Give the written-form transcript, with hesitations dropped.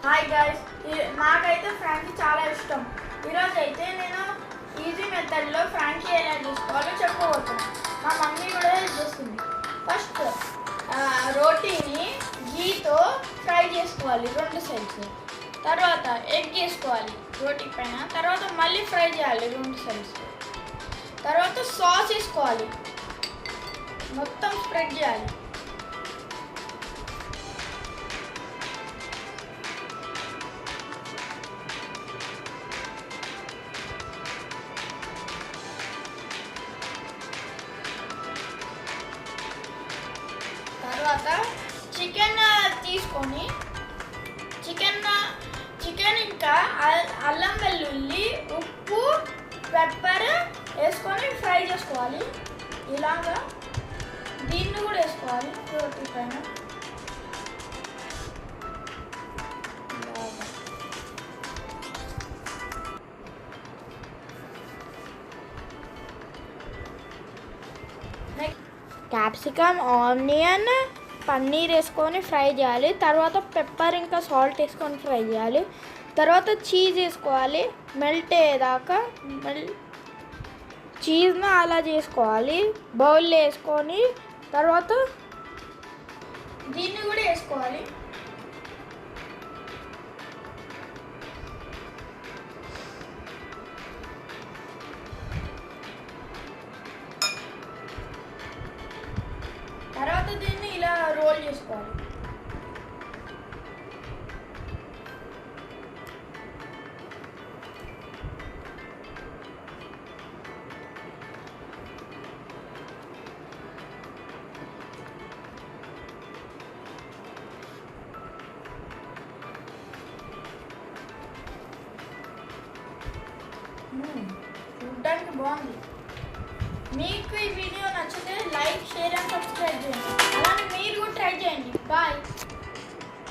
Hi guys, నాకైతే Frankie చాలా ఇష్టం. ఈరోజు అయితే నేను ఈజీ మెథడ్లో ఫ్రాంకీ ఎలా చేసుకోవాలో చెప్పబోతున్నాను. మా మమ్మీ కూడా హెల్ప్ చేస్తుంది. ఫస్ట్ రోటీని గీతో ఫ్రై చేసుకోవాలి 2 సైడ్స్. తర్వాత ఎగ్ వేసుకోవాలి రోటీ పైన. తర్వాత మళ్ళీ ఫ్రై చేయాలి 2 సైడ్స్. తర్వాత సాస్ వేసుకోవాలి, మొత్తం స్ప్రెడ్ చేయాలి. తర్వాత చికెన్ తీసుకొని చికెన్ ఇంకా అల్లం వెల్లుల్లి ఉప్పు పెప్పర్ వేసుకొని ఫ్రై చేసుకోవాలి. ఇలాగా దీన్ని కూడా వేసుకోవాలి రోటీ పైన. క్యాప్సికమ్ ఆనియన్ పన్నీర్ వేసుకొని ఫ్రై చేయాలి. తర్వాత పెప్పర్ ఇంకా సాల్ట్ వేసుకొని ఫ్రై చేయాలి. తర్వాత చీజ్ వేసుకోవాలి మెల్ట్ అయ్యేదాకా. చీజ్ను అలా చేసుకోవాలి బౌల్లో వేసుకొని. తర్వాత దీన్ని కూడా వేసుకోవాలి. తర్వాత దీన్ని ఇలా రోల్ చేసుకోవాలి. చూడ్డానికి బాగుంది. మీకు ఈ వీడియో నచ్చితే లైక్, షేర్ అండ్ సబ్స్క్రైబ్